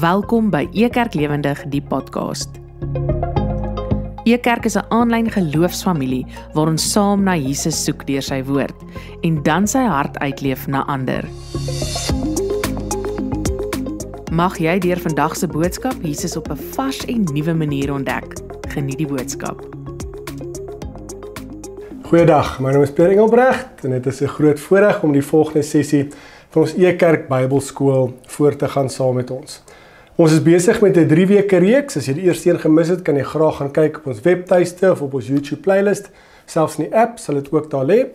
Welkom by Ekerk Lewendig, die podcast. Ekerk is 'n aanlyn geloofsfamilie waar ons saam na Jesus soek deur sy woord en dan sy hart uitleef na ander. Mag jy deur vandag se boodskap Jesus op 'n vars en nuwe manier ontdek. Geniet die boodskap. Goeiedag, my naam is Pierre Engelbrecht en dit is 'n groot voorreg om die volgende sessie van ons Ekerk Bybelskool voor te gaan saam met ons. Ons is besig met 'n 3-weke reeks. As jy die eerste een gemis het, kan jy graag gaan kyk op ons webtuiste of op ons YouTube playlist. Selfs in die app sal dit ook daar lê.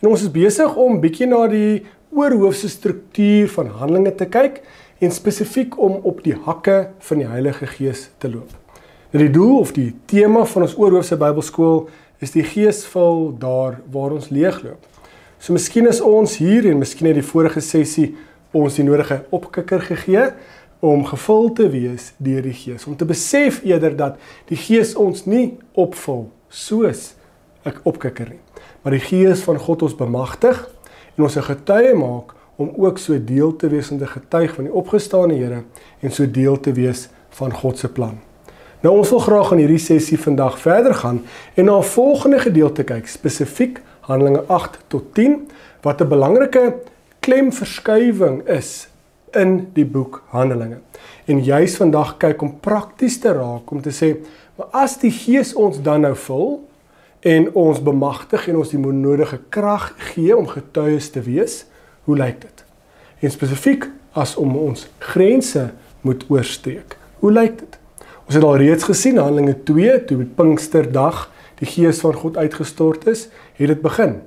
En ons is besig om bietjie na die oorhoofse struktuur van Handelinge te kyk en spesifiek om op die hakke van die Heilige Gees te loop. Nou die doel of die tema van ons oorhoofse Bybelskool is die Gees vul daar waar ons leegloop. So miskien is ons hier en miskien het die vorige sessie ons die nodige opkikker gegee om gevul te wees deur die Gees, om te besef eerder dat die Gees ons nie opvul soos 'n opkikker nie, maar die Gees van God ons bemagtig en ons 'n getuie maak om ook so deel te wees en te getuig van die opgestane Here en so deel te wees van God se plan. Nou ons wil graag in hierdie sessie vandag verder gaan en na 'n volgende gedeelte kyk, spesifiek Handelinge 8 tot 10, wat 'n belangrike klemverskuiwing is in die boek Handelinge. En juis vandag kyk om prakties te raak, om te sê, maar as die Gees ons dan nou vul, en ons bemagtig en ons die nodige krag gee om getuies te wees, hoe lyk dit? En spesifiek as om ons grense moet oorsteek, hoe lyk dit? Ons het al reeds gesien, Handelinge 2, toe met Pinksterdag die Gees van God uitgestort is, het dit begin.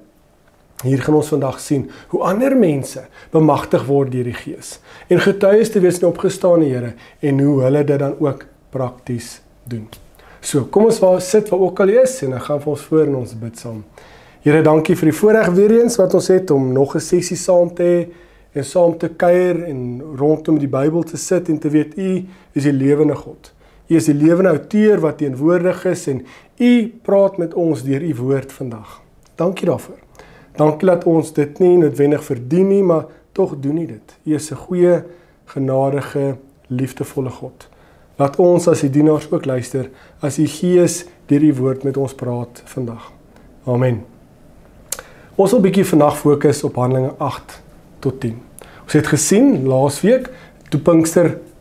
Hier gaan ons vandag sien hoe ander mense bemagtig word deur die Gees en getuies te wees in die opgestane Here en hoe hulle dit dan ook prakties doen. So, kom ons sit waar ook al jy is en dan gaan vir ons voor en ons bid saam. Here, dankie vir die voorreg weer eens wat ons het om nog 'n sessie saam te hê en saam te kuier en rondom die Bybel te sit en te weet U is die lewende God. U is die lewende outeur wat teenwoordig is en U praat met ons deur U woord vandag. Dankie daarvoor. Dankie dat ons dit nie noodwendig verdien nie, maar tog doen U dit. U is 'n goeie, genadige, liefdevolle God. Laat ons as die dienaars ook luister, as U Gees deur U woord met ons praat vandag. Amen. Ons wil bietjie vandag fokus op Handelinge 8 tot 10. Ons het gesien laasweek, toe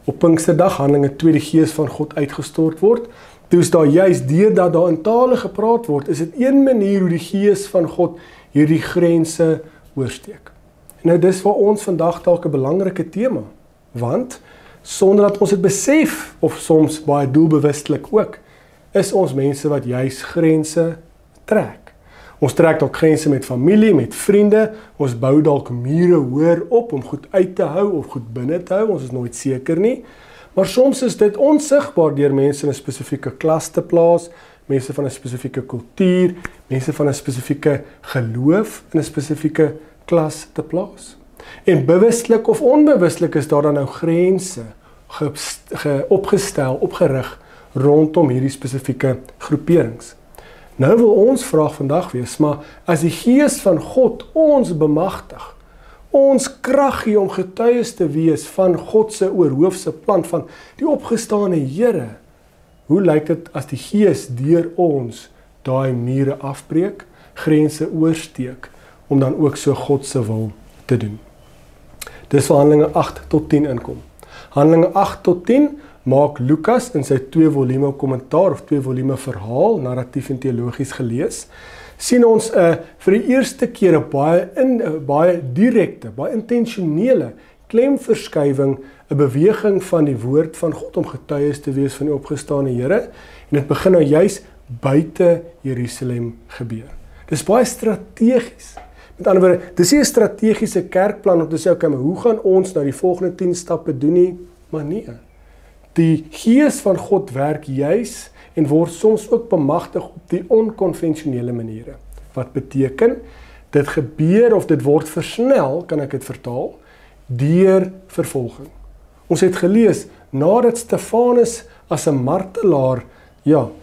op Pinksterdag Handelinge 2 die Gees van God uitgestort word, toe is daar juist deurdat daar in tale gepraat word, is dit een manier hoe die Gees van God hierdie grense oorsteek. En nou dis vir ons vandag dalk 'n belangrike tema, want sonder dat ons dit besef, of soms baie doelbewustelik ook, is ons mense wat juis grense trek. Ons trek dalk grense met familie, met vriende, ons bou dalk mure hoër op om goed uit te hou of goed binne te hou, ons is nooit seker nie, maar soms is dit onsigbaar deur mense in 'n spesifieke klas te plaas, mense van 'n spesifieke kultuur, mense van 'n spesifieke geloof in 'n spesifieke klas te plaas. En bewustelik of onbewustelik is daar dan nou grense opgestel, opgerig rondom hierdie spesifieke groeperings. Nou wil ons vraag vandag wees, maar as die Gees van God ons bemagtig, ons krag gee om getuies te wees van God se oorhoofse plan, van die opgestane Here, hoe lyk dit as die Gees deur ons daai mure afbreek, grense oorsteek, om dan ook so God se wil te doen? Dis waar Handelinge 8 tot 10 inkom. Handelinge 8 tot 10 maak Lukas in sy 2 volume kommentaar of 2 volume verhaal, narratief en teologies gelees, sien ons vir die eerste keer 'n baie direkte, baie intentionele klemverskuiwing, 'n beweging van die woord van God om getuies te wees van die opgestane Here, en dit begin nou juis buite Jerusalem gebeur. Dis baie strategies. Met ander woorde, dis nie 'n strategiese kerkplan om te sê, okay, maar hoe gaan ons nou die volgende 10 stappe doen nie? Maar nee. Die Gees van God werk juis en word soms ook bemagtig op die onkonvensionele maniere. Wat beteken, dit gebeur of dit word versnel, kan ek dit vertaal, deur vervolging. Ons het gelees, nadat Stefanus as 'n martelaar,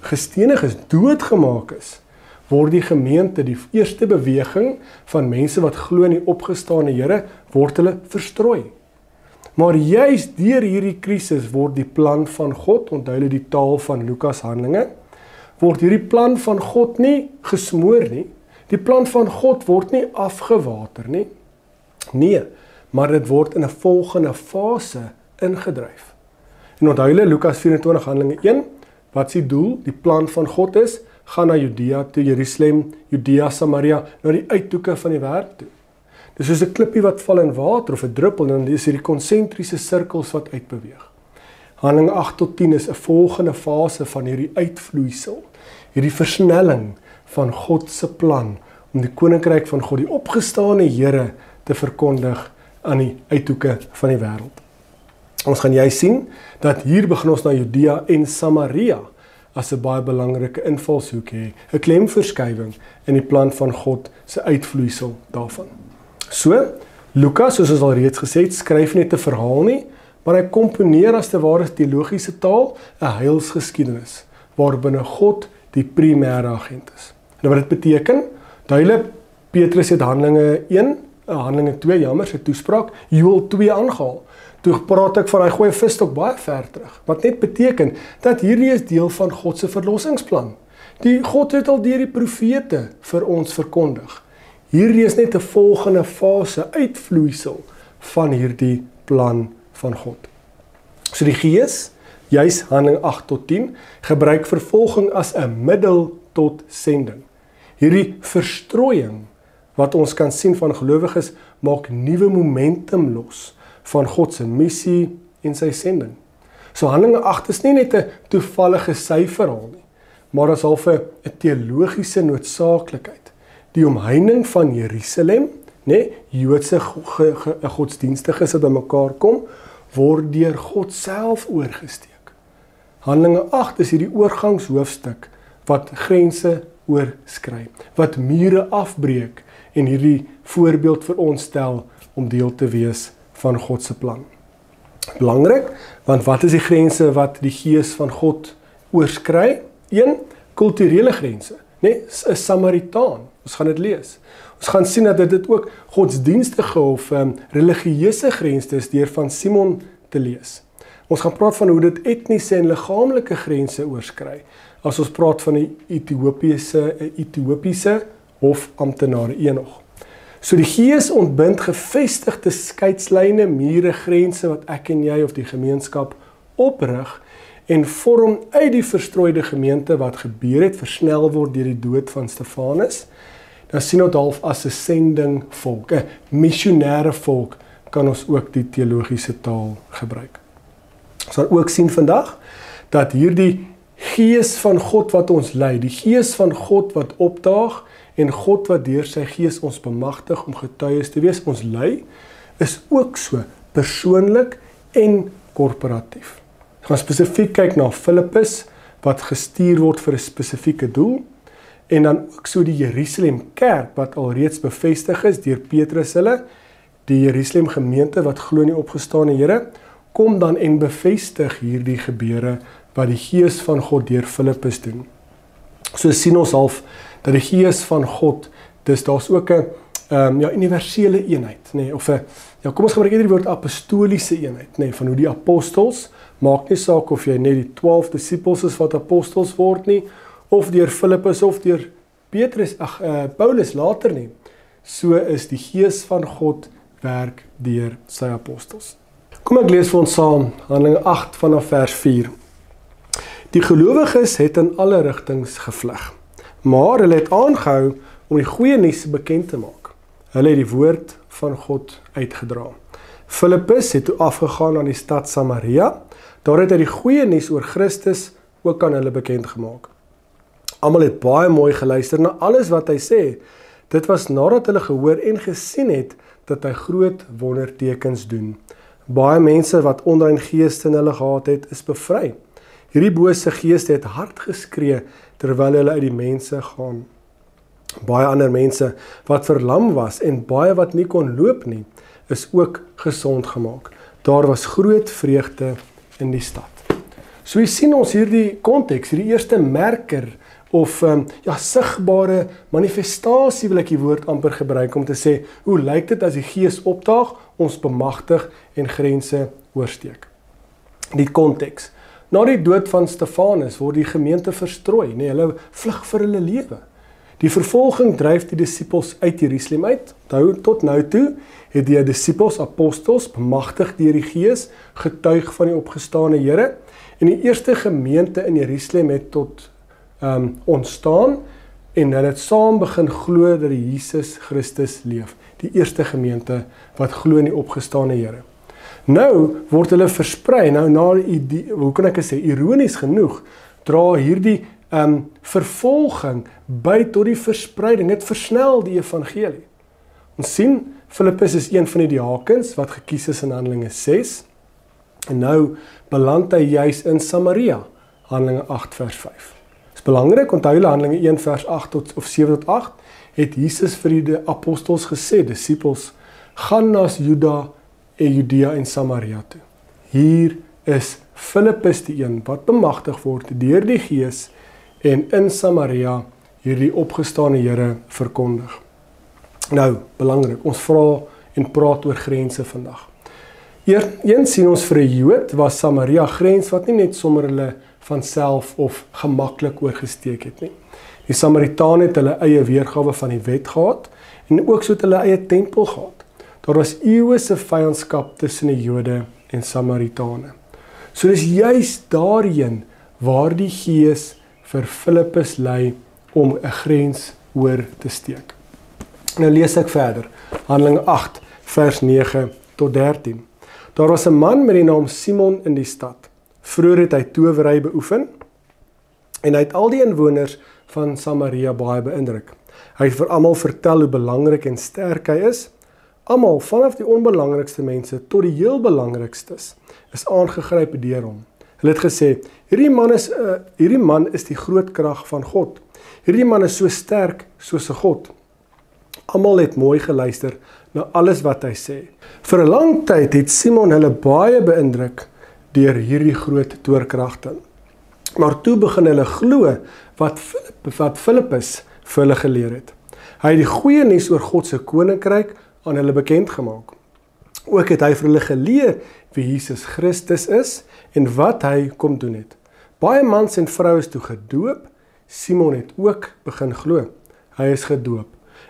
gestenig is, doodgemaak is, word die gemeente, die eerste beweging van mense wat glo in die opgestane Here, word hulle verstrooi. Maar juist deur hierdie krisis word die plan van God, onthou hulle die taal van Lukas Handelinge, word hierdie plan van God nie gesmoor nie. Die plan van God word nie afgewater nie. Nee, maar dit word in 'n volgende fase ingedryf. En onthou julle Lukas 24 Handelinge 1, wat is die doel? Die plan van God is, gaan na Judea toe, Jerusalem, Judea, Samaria, na die uithoeke van die wêreld toe. Dis soos 'n klippie wat val in water of 'n druppel, en dan is hierdie konsentriese sirkels wat uitbeweeg. Handelinge 8 tot 10 is 'n volgende fase van hierdie uitvloeisel, hierdie versnelling van God se plan om die koninkryk van God, die opgestane Here, te verkondig aan die uithoeke van die wêreld. Ons gaan jy sien dat hier begin ons na Judea en Samaria as 'n baie belangrike invalshoek hê, 'n klemverskywing in die plan van God se uitvloeisel daarvan. So, Lukas, soos ons al reeds gesê het, skryf nie 'n verhaal nie, maar hy komponeer as te ware teologiese taal 'n heilsgeskiedenis, waarbinne God die primêre agent is. En wat dit beteken, duidelik, Petrus het Handelinge 2, jammer, sy toespraak, Joël 2 aangehaal. Toe praat ek van hy gooi 'n visstok baie ver terug, wat net beteken dat hierdie is deel van God se verlossingsplan. God het al deur die profete vir ons verkondig. Hierdie is net 'n volgende fase uitvloeisel van hierdie plan van God. So die Gees, juis Handelinge 8 tot 10, gebruik vervolging as 'n middel tot sending. Hierdie verstrooiing wat ons kan sien van gelowiges maak nuwe momentum los van God se missie en sy sending. So Handelinge 8 is nie net 'n toevallige syferhaal nie, maar as half 'n teologiese noodsaaklikheid. Die omheining van Jerusalem, Joodse godsdienstiges wat bymekaar kom, word deur God self oorgesteek. Handelinge 8 is hierdie oorgangshoofstuk wat grense oorskry, wat mure afbreek en hierdie voorbeeld vir ons stel om deel te wees van God se plan. Belangrik, want wat is die grense wat die Gees van God oorskry? 1, kulturele grense, 'n Samaritaan. Ons gaan dit lees. Ons gaan sien dat dit ook godsdienstige of religieuse grense is deur van Simon te lees. Ons gaan praat van hoe dit etniese en liggaamlike grense oorskry. As ons praat van die Ethiopiese hofamptenare Enog. So die Gees ontbind gevestigde skeidslyne, mure, grense wat ek en jy of die gemeenskap oprig en vorm uit die verstrooide gemeente wat gebeur het, versnel word deur die dood van Stefanus. Dan sien ons half as 'n sending volk, 'n missionêre volk, kan ons ook die teologiese taal gebruik. Ons gaan ook sien vandag dat hierdie Gees van God wat ons lei, die Gees van God wat opdaag en God wat deur sy Gees ons bemagtig om getuies te wees, ons lei, is ook so persoonlik en korporatief. Ons gaan spesifiek kyk na Filippus wat gestuur word vir 'n spesifieke doel. En dan ook so die Jerusalem kerk wat alreeds bevestig is deur Petrus hulle, die Jerusalem gemeente wat glo in die opgestane Here, kom dan en bevestig hierdie gebeure wat die Gees van God deur Filippus doen. So sien ons half dat die Gees van God, daar's ook 'n universele eenheid, of kom ons gebruik eerder die woord apostoliese eenheid, van hoe die apostels, maak nie saak of jy net die 12 disippels is wat apostels word nie, of deur Filippus of deur Paulus later nie. So is die Gees van God werk deur sy apostels. Kom ek lees vir ons saam Handelinge 8 vanaf vers 4. Die gelowiges het in alle rigtings gevlug, maar hulle het aangehou om die goeie nuus bekend te maak. Hulle het die woord van God uitgedra. Filippus het toe afgegaan na die stad Samaria. Daar het hy die goeie nuus oor Christus ook aan hulle bekend gemaak. Almal het baie mooi geluister na alles wat hy sê. Dit was nadat hulle gehoor en gesien het dat hy groot wondertekens doen. Baie mense wat onrein geeste in hulle gehad het, is bevry. Hierdie bose geeste het hard geskree terwyl hulle uit die mense gaan. Baie ander mense wat verlam was en baie wat nie kon loop nie, is ook gesond gemaak. Daar was groot vreugde in die stad. So hier sien ons hierdie konteks, hierdie eerste merker of sigbare manifestasie wil ek die woord amper gebruik om te sê, hoe lyk dit as die Gees opdaag, ons bemagtig en grense oorsteek. Die konteks. Na die dood van Stefanus word die gemeente verstrooi, hulle vlug vir hulle lewe. Die vervolging dryf die disippels uit Jerusalem uit. Tot nou toe het die disippels, apostels, bemagtig deur die Gees, getuig van die opgestane Here. En die eerste gemeente in Jerusalem het tot ontstaan en hulle het saam begin glo dat die Jesus Christus leef. Die eerste gemeente wat glo in die opgestane Here. Nou word hulle versprei, hoe kan ek sê, ironies genoeg, dra hierdie vervolging by tot die verspreiding, het versnel die evangelie. Ons sien, Filippus is een van die diakens wat gekies is in Handelinge 6, en nou beland hy juis in Samaria, Handelinge 8 vers 5. Dit is belangrik, onthou julle Handelinge 1 vers 8 of 7 tot 8, het Jesus vir die apostels gesê, disippels, gaan na Juda en Judea en Samaria toe. Hier is Filippus die een wat bemagtig word deur die Gees en in Samaria hierdie opgestane Here verkondig. Nou, belangrik, ons vra en praat oor grense vandag. Eens sien ons vir 'n Jood was Samaria grens wat nie net sommer hulle van self of gemaklik oorgesteek het nie. Die Samaritane het hulle eie weergawe van die wet gehad en ook so het hulle eie tempel gehad. Daar was eeue se vyandskap tussen die Jode en Samaritane. So dis juis daarheen waar die Gees vir Filippus lei om 'n grens oor te steek. Nou lees ek verder, Handelinge 8 vers 9 tot 13. Daar was 'n man met die naam Simon in die stad. Vroeër het hy towery beoefen en hy het al die inwoners van Samaria baie beïndruk. Hy het vir almal vertel hoe belangrik en sterk hy is. Almal, vanaf die onbelangrikste mense tot die heel belangrikstes, is aangegryp deur hom. Hulle het gesê, hierdie man is die groot krag van God. Hierdie man is so sterk soos 'n God. Almal het mooi geluister na alles wat hy sê. Vir 'n lang tyd het Simon hulle baie beïndruk deur hierdie groot toorkragte. Maar toe begin hulle glo wat Filippus vir hulle geleer het. Hy het die goeie nuus oor God se koninkryk aan hulle bekend gemaak. Ook het hy vir hulle geleer wie Jesus Christus is en wat hy kom doen het. Baie mans en vroue is toe gedoop. Simon het ook begin glo. Hy is gedoop.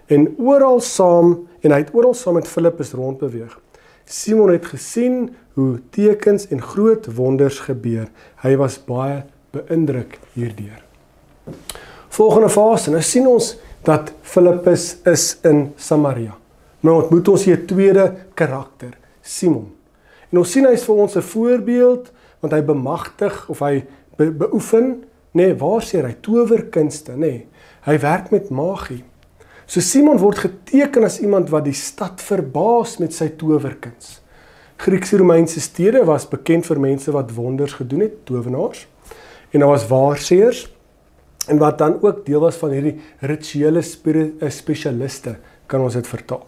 En hy het oral saam met Filippus rondbeweeg. Simon het gesien hoe tekens en groot wonders gebeur. Hy was baie beïndruk hierdeur. Volgende fase, nou sien ons dat Filippus is in Samaria. Nou ontmoet ons hier 'n tweede karakter, Simon. En ons sien hy is vir ons 'n voorbeeld, want hy bemagtig of hy beoefen, waar sê hy, towerkunste, hy werk met magie. So Simon word geteken as iemand wat die stad verbaas met sy towerkuns. Griekse Romeinse stede was bekend vir mense wat wonders gedoen het, towenaars, en daar was waarseers, en wat dan ook deel was van hierdie rituele spesialiste, kan ons dit vertaal.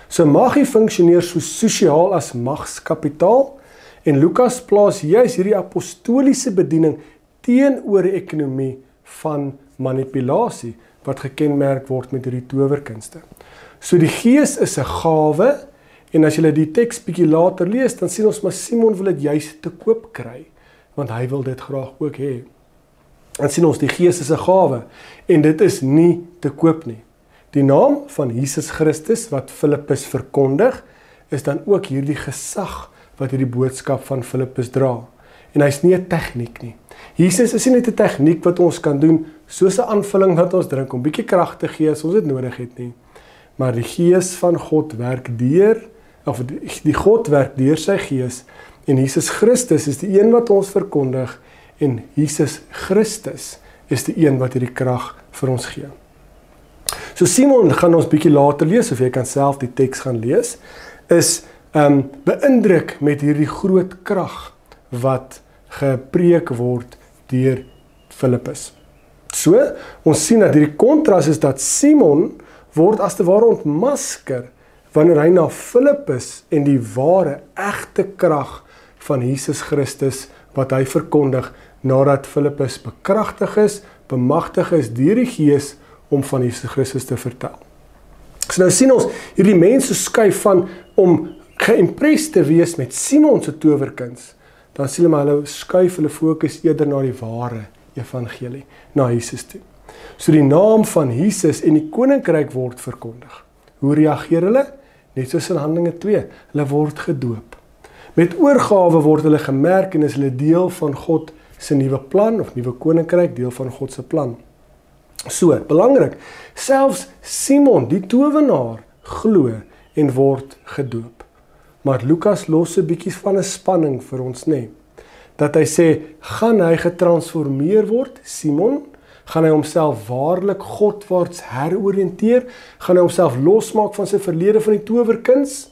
So magie funksioneer so sosiaal as magskapitaal, en Lukas plaas juis hierdie apostoliese bediening teenoor die ekonomie van manipulasie, wat gekenmerk word met hierdie towerkunste. So die Gees is 'n gawe, en as jy die teks bietjie later lees, dan sien ons maar Simon wil dit juis te koop kry, want hy wil dit graag ook hê. Dan sien ons die Gees is 'n gawe, en dit is nie te koop nie. Die naam van Jesus Christus wat Filippus verkondig, is dan ook hierdie gesag wat hierdie boodskap van Filippus dra. En hy's nie 'n tegniek nie. Jesus is nie net 'n tegniek wat ons kan doen, soos 'n aanvulling wat ons drink, om bietjie krag te gee as ons dit nodig het nie. Maar die Gees van God werk die God werk deur sy Gees, en Jesus Christus is die een wat ons verkondig, en Jesus Christus is die een wat hierdie krag vir ons gee. So Simon gaan ons bietjie later lees, of jy kan self die teks gaan lees, is beïndruk met hierdie groot krag wat gepreek word deur Filippus. So, ons sien dat hierdie kontras is dat Simon word as te ware ontmasker wanneer hy na Filippus en die ware, egte krag van Jesus Christus wat hy verkondig nadat Filippus bekragtig is bemagtig is deur die Gees om van Jesus Christus te vertel. So nou sien ons hierdie mense skuif van om geïmpressed te wees met Simon se towerkuns, dan sien hulle skuif hulle fokus eerder na die ware evangelie, na Jesus toe. So die naam van Jesus en die koninkryk word verkondig. Hoe reageer hulle? Net soos in Handelinge 2, hulle word gedoop. Met oorgawe word hulle gemerk en is hulle deel van God se nuwe plan of nuwe koninkryk, deel van God se plan. So, belangrik, selfs Simon, die towenaar, glo en word gedoop. Maar Lukas los 'n bietjie van 'n spanning vir ons, nê. Dat hy sê, gaan hy getransformeer word, Simon? Gaan hy homself waarlik Godwaarts heroriënteer? Gaan hy homself losmaak van sy verlede van die towerkuns?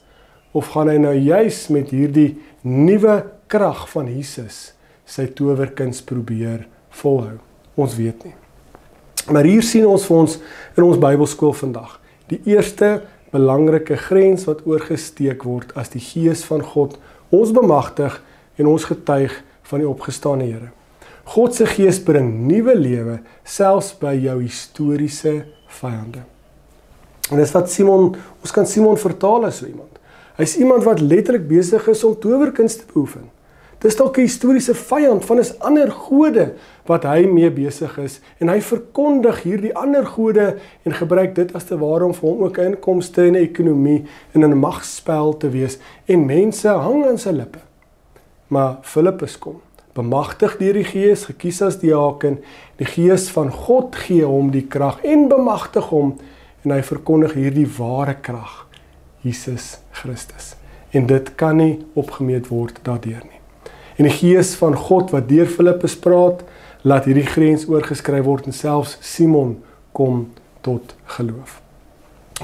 Of gaan hy nou juis met hierdie nuwe krag van Jesus sy towerkuns probeer volhou? Ons weet nie. Maar hier sien ons vir ons in ons Bybelskool vandag die eerste belangrike grens wat oorgesteek word as die Gees van God ons bemagtig en ons getuig van die opgestane Here. God se Gees bring nuwe lewe selfs by jou historiese vyande. En dis wat Simon, ons kan Simon vertaal as so iemand. Hy's iemand wat letterlik besig is om towerkuns te beoefen. Dis dalk 'n historiese vyand van 'n ander gode wat hy mee besig is en hy verkondig hierdie ander gode en gebruik dit as te ware om vir hom ook inkomste en 'n ekonomie en 'n magspel te wees en mense hang aan sy lippe. Maar Filippus kom, bemagtig deur die Gees, gekies as diaken, die Gees van God gee hom die krag en bemagtig hom en hy verkondig hierdie ware krag, Jesus Christus. En dit kan nie opgemeet word daardeur nie. En die Gees van God wat deur Filippus praat, laat hierdie grens oorgeskryf word en selfs Simon kom tot geloof.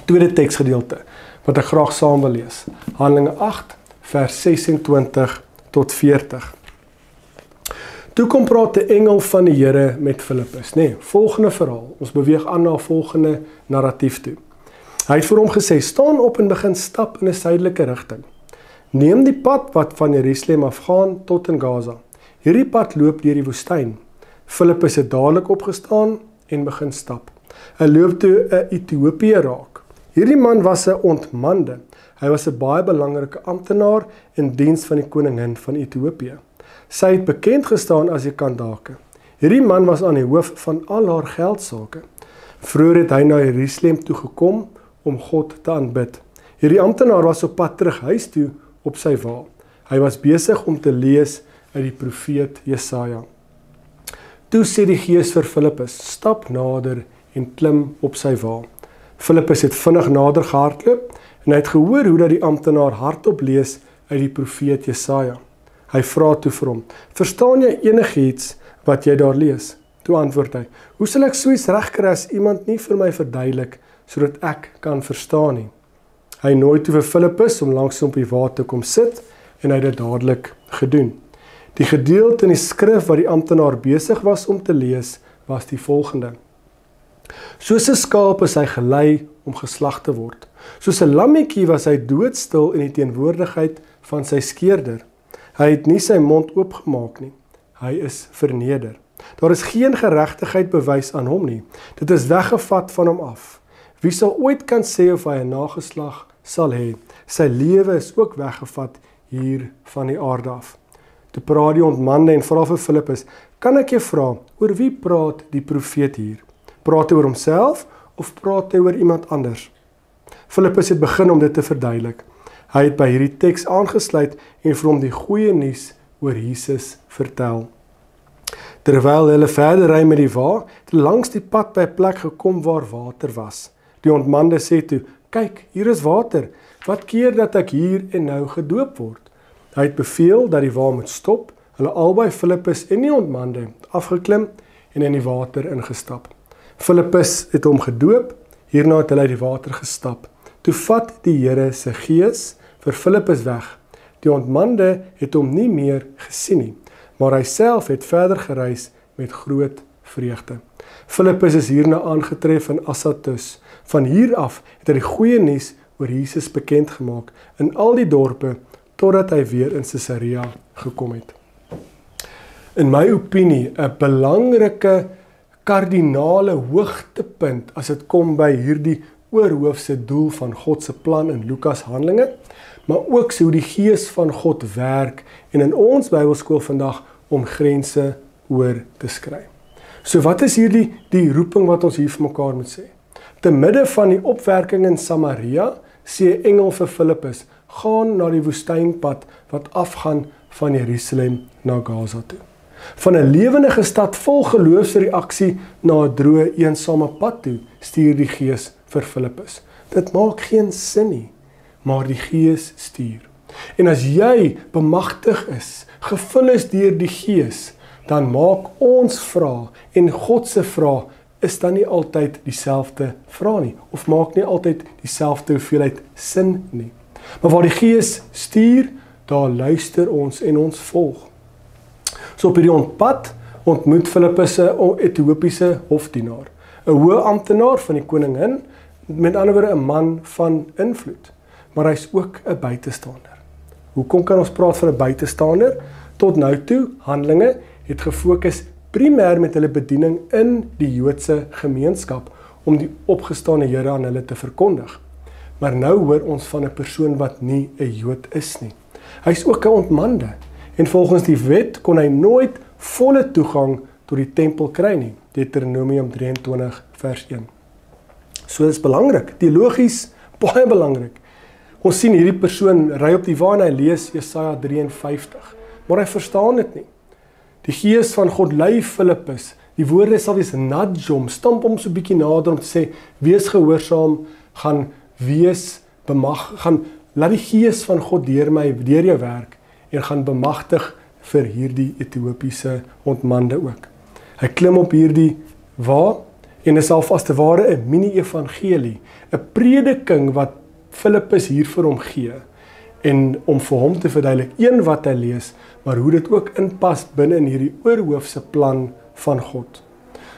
Tweede teksgedeelte wat ek graag saam wil lees. Handelinge 8 vers 26 tot 40. Toe kom praat die engel van die Here met Filippus, volgende verhaal. Ons beweeg aan na volgende narratief toe. Hy het vir hom gesê, staan op en begin stap in 'n suidelike rigting. Neem die pad wat van Jerusalem afgaan tot in Gaza. Hierdie pad loop deur die woestyn. Filippus het dadelik opgestaan en begin stap. Hy loop toe 'n Ethiopië raak. Hierdie man was 'n ontmande. Hy was 'n baie belangrike amptenaar in diens van die koningin van Ethiopië. Sy het bekend gestaan as die Kandake. Hierdie man was aan die hoof van al haar geldsake. Vroeger het hy na Jerusalem toe gekom om God te aanbid. Hierdie amptenaar was op pad terug huis toe op sy wa. Hy was besig om te lees uit die profeet Jesaja. Toe sê die Gees vir Filippus, stap nader en klim op sy wa. Filippus het vinnig nader gehardloop en hy het gehoor hoe dat die amptenaar hardop lees uit die profeet Jesaja. Hy vra toe vir hom, verstaan jy enigiets wat jy daar lees? Toe antwoord hy, hoe sal ek so iets regkry as iemand nie vir my verduidelik, sodat ek kan verstaan nie? Hy nooi toe vir Filippus om langs hom op die wa te kom sit en hy het dit dadelik gedoen. Die gedeelte in die skrif wat die amptenaar besig was om te lees, was die volgende. Soos 'n skaap is hy gelei om geslag te word. Soos 'n lammetjie was hy doodstil in die teenwoordigheid van sy skeerder. Hy het nie sy mond oopgemaak nie. Hy is verneder. Daar is geen geregtigheid bewys aan hom nie. Dit is weggevat van hom af. Wie sal ooit kan sê of hy 'n nageslag sal hê? Sy lewe is ook weggevat hier van die aarde af. Toe praat die ontmande en vra vir Filippus, kan ek jou vra, oor wie praat die profeet hier? Praat hy oor homself of praat hy oor iemand anders? Filippus het begin om dit te verduidelik. Hy het by hierdie teks aangesluit en vir hom die goeie nuus oor Jesus vertel. Terwyl hulle verder ry met die wa, het langs die pad by 'n plek gekom waar water was. Die ontmande sê toe, kyk, hier is water. Wat keer dat ek hier en nou gedoop word? Hy het beveel dat die wa moet stop. Hulle albei, Filippus en die ontmande, afgeklim en in die water ingestap. Filippus het hom gedoop, hierna het hulle uit die water gestap. Toe vat die Here se Gees vir Filippus weg. Die ontmande het hom nie meer gesien nie, maar hy self het verder gereis met groot vreugde. Filippus is hierna aangetref in Azotus. Van hier af het hy die goeie nuus oor Jesus bekend gemaak in al die dorpe, totdat hy weer in Caesarea gekom het. In my opinie, 'n belangrike kardinale hoogtepunt as dit kom by hierdie oorhoofse doel van God se plan in Lukas Handelinge, maar ook hoe die Gees van God werk en in ons Bybelskool vandag om grense oor te skry. So wat is hierdie die roeping wat ons hier vir mekaar moet sê? Te midde van die opwerking in Samaria, sê 'n engel vir Filippus, gaan na die woestynpad wat afgaan van Jerusalem na Gaza toe. Van 'n lewendige stad vol geloofsreaksie na 'n droë, eensame pad toe, stuur die Gees vir Filippus. Dit maak geen sin nie, maar die Gees stuur. En as jy bemagtig is, gevul is deur die Gees, dan maak ons vrae en God se vrae is dan nie altyd dieselfde vrae nie, of maak nie altyd dieselfde hoeveelheid sin nie. Maar waar die Gees stuur, daar luister ons en ons volg. So op hierdie pad ontmoet Filippus 'n Ethiopiese hofdienaar, 'n hoë amptenaar van die koningin, met ander woorde 'n man van invloed, maar hy's ook 'n buitestander. Hoekom kan ons praat van 'n buitestander? Tot nou toe, Handelinge het gefokus primêr met hulle bediening in die Joodse gemeenskap om die opgestane Here aan hulle te verkondig. Maar nou hoor ons van 'n persoon wat nie 'n Jood is nie. Hy's ook 'n ontmande en volgens die wet kon hy nooit volle toegang tot die tempel kry nie. Deuteronomium 23 vers 1. So dis belangrik, teologies baie belangrik. Ons sien hierdie persoon ry op die wa en hy lees Jesaja 53, maar hy verstaan dit nie. Die Gees van God lei Filippus, die woorde sal wees nudge hom, stamp hom so 'n bietjie nader om te sê, wees gehoorsaam, gaan laat die Gees van God deur jou werk en gaan bemagtig vir hierdie Ethiopiese ontmande ook. Hy klim op hierdie wa en is al as te ware 'n mini-evangelie, 'n prediking wat Filippus hier vir hom gee en om vir hom te verduidelik wat hy lees, maar hoe dit ook inpas binne in hierdie oorhoofse plan van God.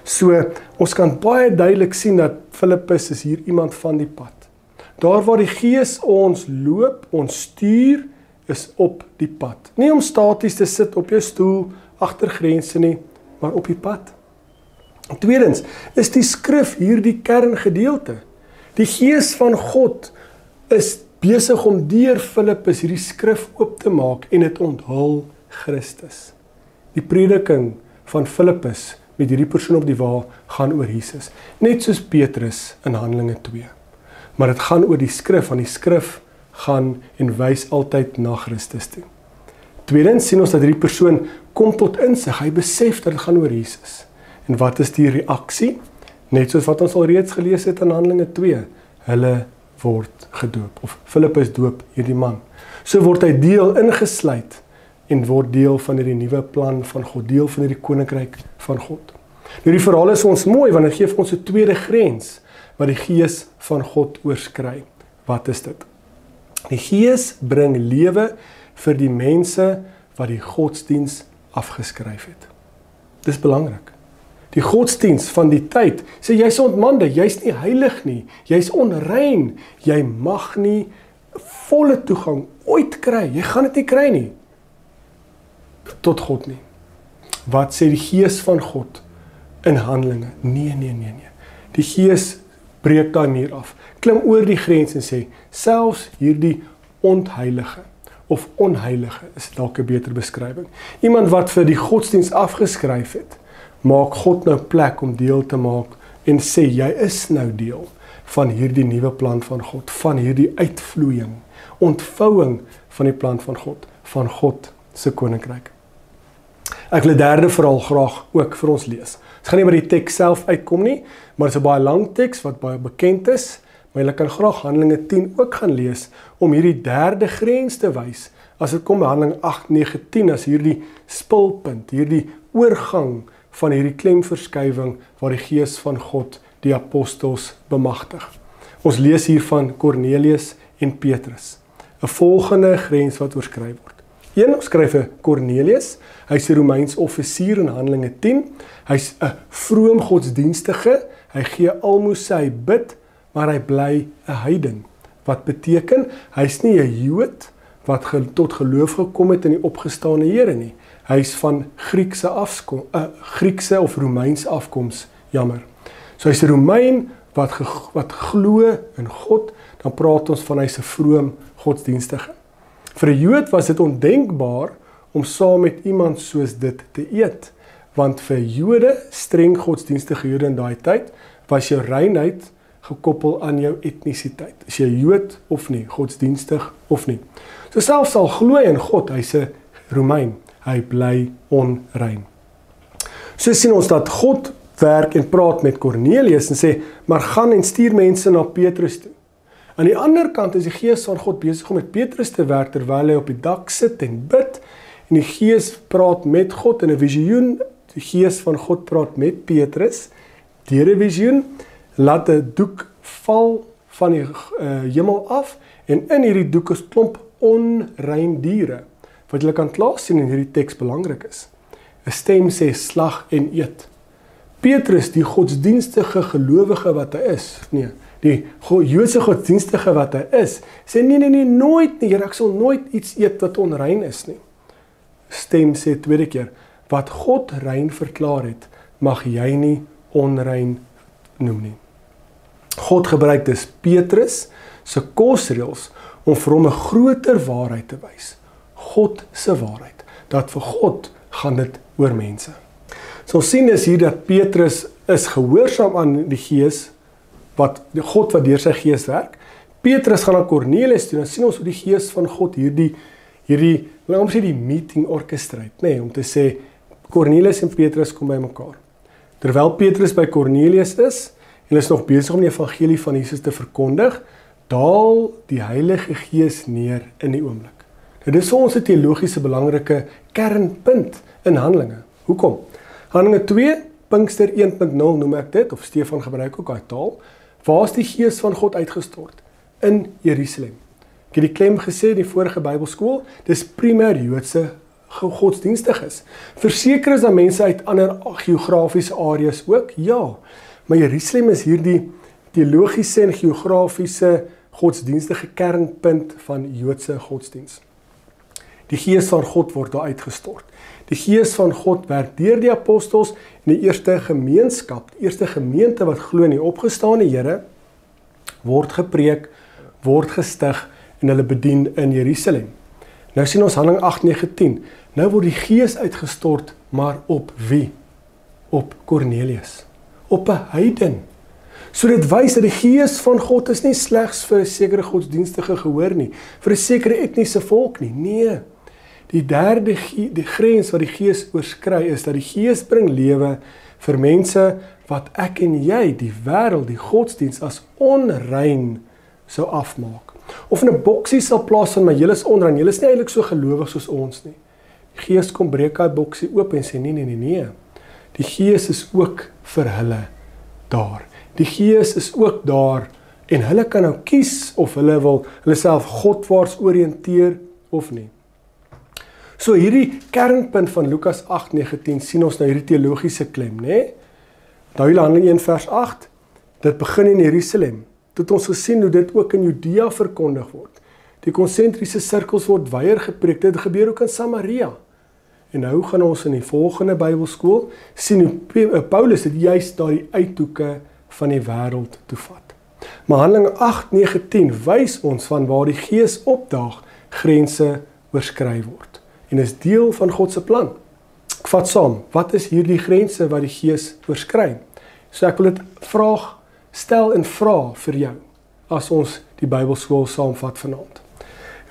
So, ons kan baie duidelik sien dat Filippus is hier iemand van die pad. Daar waar die Gees ons loop, ons stuur, is op die pad. Nie om staties te sit op jou stoel, agter grense nie, maar op die pad. Tweedens, is die skrif hierdie kerngedeelte. Die Gees van God is besig om deur Filippus hierdie skrif oop te maak en dit onthul Christus. Die prediking van Filippus met hierdie persoon op die wa gaan oor Jesus, net soos Petrus in Handelinge 2. Maar dit gaan oor die skrif, want die skrif gaan en wys altyd na Christus toe. Tweedens sien ons dat hierdie persoon kom tot insig, hy besef dat dit gaan oor Jesus. En wat is die reaksie? Net soos wat ons al reeds gelees het in Handelinge 2, hulle word gedoop, of Filippus doop hierdie man. So word hy deel ingesluit en word deel van hierdie nuwe plan van God, deel van hierdie koninkryk van God. Nou die verhaal is ons mooi, want dit gee vir ons 'n tweede grens wat die Gees van God oorskry. Wat is dit? Die Gees bring lewe vir die mense wat die godsdiens afgeskryf het. Dis belangrik. Die godsdiens van die tyd sê jy's ontmande, jy's nie heilig nie, jy's onrein, jy mag nie volle toegang ooit kry, jy gaan dit nie kry nie tot God nie. Wat sê die Gees van God in Handelinge? Nee. Die Gees breek daai muur af, klim oor die grens en sê, selfs hierdie ontheilige of onheilige is dalk 'n beter beskrywing. Iemand wat vir die godsdiens afgeskryf het, maak God nou plek om deel te maak en sê, jy is nou deel van hierdie nuwe plan van God, van hierdie uitvloeiing, ontvouing van die plan van God se koninkryk. Ek wil 'n derde verhaal graag ook vir ons lees. Ons gaan nie by die teks self uitkom nie, maar dit is 'n baie lang teks wat baie bekend is, maar jy kan graag Handelinge 10 ook gaan lees om hierdie derde grens te wys. As dit kom by Handelinge 8, 9, 10 as hierdie spulpunt, hierdie oorgang van hierdie klemverskywing waar die Gees van God die apostels bemagtig. Ons lees hier van Cornelius en Petrus. 'n volgende grens wat oorskry word. Een skryf vir Cornelius, hy's 'n Romeins offisier in Handelinge 10, hy's 'n vroom godsdienstige, hy gee almoses, hy bid, maar hy bly 'n heiden. Wat beteken, hy's nie 'n Jood wat tot geloof gekom het in die opgestane Here nie. Hy's van Griekse of Romeinse afkoms jammer. So hy's 'n Romein wat glo in God, dan praat ons van hy's 'n vroom godsdienstige. Vir 'n Jood was dit ondenkbaar om saam met iemand soos dit te eet, want vir Jode, streng godsdienstige Jode in daai tyd, was jou reinheid gekoppel aan jou etnisiteit. Is jy Jood of nie, godsdienstig of nie. So selfs al glo hy in God, hy's 'n Romein, hy bly onrein. So sien ons dat God werk en praat met Kornelius en sê, maar gaan en stuur mense na Petrus toe. Aan die ander kant is die Gees van God besig om met Petrus te werk terwyl hy op die dak sit en bid, en die Gees praat met God in 'n visioen. Die Gees van God praat met Petrus deur 'n visioen, laat 'n doek val van die hemel af, en in hierdie doek is klomp onrein diere, wat jy kan klaar sien in hierdie teks belangrik is. 'n Stem sê, slag en eet. Petrus, die godsdienstige gelowige wat hy is, nee, die Joodse godsdienstige wat hy is, sê nee, nooit nie, Here, ek sal nooit iets eet wat onrein is nie. Stem sê tweede keer, wat God rein verklaar het, mag jy nie onrein noem nie. God gebruik dus Petrus se kosreëls om vir hom 'n groter waarheid te wys. God se waarheid, dat vir God gaan dit oor mense. So ons sien is hier dat Petrus is gehoorsaam aan die Gees, God wat deur sy Gees werk. Petrus gaan na Kornelius toe, dan sien ons hoe die Gees van God hierdie laat ons sê die meeting orchestrate, nee, om te sê, Kornelius en Petrus kom by mekaar. Terwyl Petrus by Kornelius is, en hulle is nog besig om die evangelie van Jesus te verkondig, daal die Heilige Gees neer in die oomblik. Nou, dit is vir ons 'n teologiese belangrike kernpunt in Handelinge. Hoekom? Handelinge 2, Pinkster 1.0 noem ek dit, of Stefan gebruik ook daai taal. Waar is die Gees van God uitgestort? In Jerusalem. Ek het die klem gesê in die vorige Bybelskool, dis primêr Joodse godsdienstiges. Verseker is dat mense uit ander geografiese areas ook, ja, maar Jerusalem is hierdie teologiese en geografiese godsdienstige kernpunt van Joodse godsdienst. Die Gees van God word daar uitgestort. Die Gees van God werk deur die apostels en die eerste gemeenskap, die eerste gemeente wat glo in die opgestane Here, word gepreek, word gestig en hulle bedien in Jerusalem. Nou sien ons Handelinge 8, 9, 10. Nou word die Gees uitgestort, maar op wie? Op Kornelius. Op 'n heiden. So dit wys dat die Gees van God is nie slegs vir 'n sekere godsdienstige gehoor nie, vir 'n sekere etniese volk nie. Nee. Die derde die grens wat die Gees oorskry is dat die Gees bring lewe vir mense wat ek en jy, die wêreld, die godsdiens as onrein sou afmaak. Of in 'n boksie sal plaas van, maar julle is onrein, julle is nie eintlik so gelowig soos ons nie. Die Gees kom breek daai boksie oop en sê nee. Die Gees is ook vir hulle daar. Die Gees is ook daar en hulle kan nou kies of hulle wil hulle self Godwaarts oriënteer of nie. So hierdie kernpunt van Lukas 8, 9, 10 sien ons nou hierdie teologiese klem, né? Daai Handelinge 1 vers 8, dit begin in Jerusalem. Dit ons gesien hoe dit ook in Judea verkondig word. Die konsentriese sirkels word weier gepreek, dit gebeur ook in Samaria. En nou gaan ons in die volgende Bybelskool sien hoe Paulus dit juist daardie uithoeke van die wêreld toevat. Maar Handelinge 8, 9, 10 wys ons van waar die Gees opdaag, grense oorskry word. En is deel van God se plan. Ek vat saam, wat is hierdie grense wat die Gees oorskry? So ek wil dit stel en vra vir jou, as ons die Bybelskool saamvat vanaand.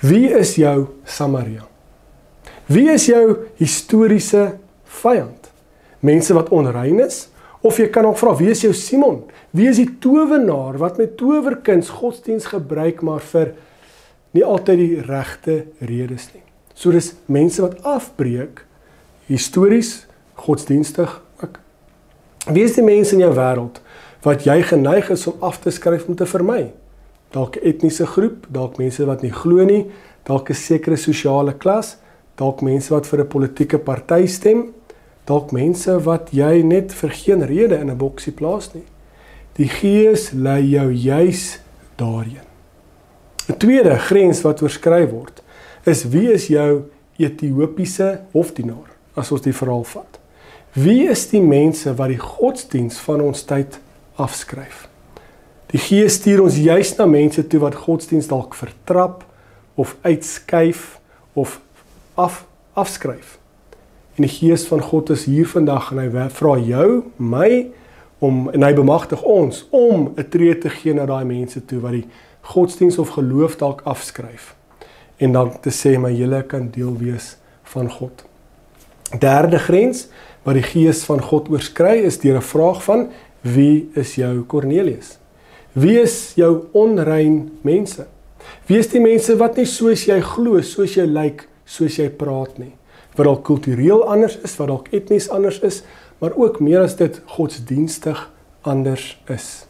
Wie is jou Samaria? Wie is jou historiese vyand? Mense wat onrein is? Of jy kan ook vra, wie is jou Simon? Wie is die towenaar wat met towerkuns godsdiens gebruik, maar vir nie altyd die regte redes nie? So dis mense wat afbreek, histories, godsdienstig ook. Wie is die mense in jou wêreld wat jy geneig is om af te skryf om te vermy? Dalk 'n etniese groep, dalk mense wat nie glo nie, dalk 'n sekere sosiale klas, dalk mense wat vir 'n politieke party stem, dalk mense wat jy net vir geen rede in 'n boksie plaas nie. Die Gees lei jou juis daarheen. 'n tweede grens wat oorskry word, is wie is jou Ethiopiese hofdienaar, as ons die verhaal vat. Wie is die mense wat die godsdiens van ons tyd afskryf? Die Gees stuur ons juis na mense toe wat godsdiens dalk vertrap, of uitskuif, of afskryf. En die Gees van God is hier vandag en hy vra jou, my, en hy bemagtig ons om 'n tree te gee na daai mense toe wat die godsdiens of geloof dalk afskryf. En dan te sê, maar julle kan deel wees van God. Derde grens wat die Gees van God oorskry is deur 'n vraag van, wie is jou Cornelius? Wie is jou onrein mense? Wie is die mense wat nie soos jy glo, soos jy lyk, soos jy praat nie? Wat dalk kultureel anders is, wat dalk etnies anders is, maar ook meer as dit godsdienstig anders is.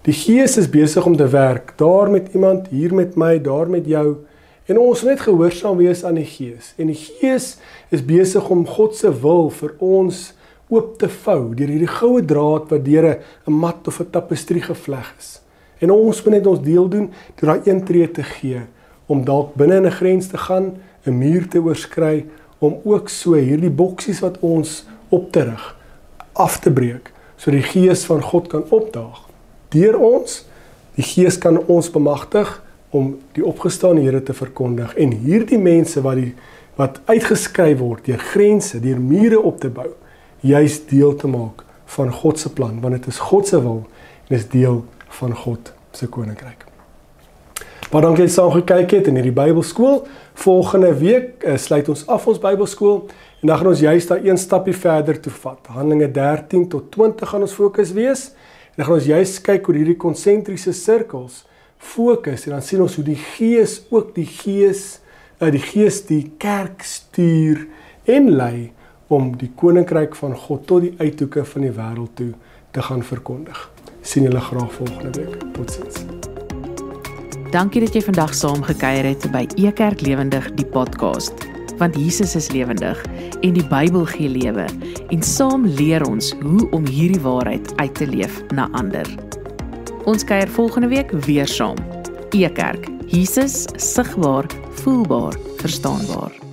Die Gees is besig om te werk, daar met iemand, hier met my, daar met jou, en ons moet net gehoorsaam wees aan die Gees. En die Gees is besig om God se wil vir ons oop te vou, deur hierdie goue draad wat deur 'n mat of 'n tapestrie gevleg is. En ons moet net ons deel doen, deur daai een tree te gee, om dalk binne in 'n grens te gaan, 'n muur te oorskry, om ook so hierdie boksies wat ons op te rig, af te breek, so die Gees van God kan opdaag. Deur ons, die Gees kan ons bemagtig om die opgestane Here te verkondig, en hierdie mense wat uitgeskryf word deur grense, deur mure op te bou, juist deel te maak van God se plan, want dit is God se wil en is deel van God se koninkryk. Maar dankie dat jy saam gekyk het in hierdie Bybelskool. Volgende week sluit ons af ons Bybelskool en dan gaan ons juist daar een stapie verder toe vat. Handelinge 13 tot 20 gaan ons fokus wees. En dan gaan ons juist kyk hoe hierdie konsentriese sirkels fokus en dan sien ons hoe die Gees ook die Gees die kerk stuur en lei om die koninkryk van God tot die uithoeke van die wêreld toe te gaan verkondig. Sien julle graag volgende week. Totsiens. Dankie dat jy vandag saam gekuier het by Ekerk Lewendig die podcast. Want Jesus is lewendig en die Bybel gee lewe en saam leer ons hoe om hierdie waarheid uit te leef na ander. Ons kuier volgende week weer saam. Ekerk, Jesus sigbaar, voelbaar, verstaanbaar.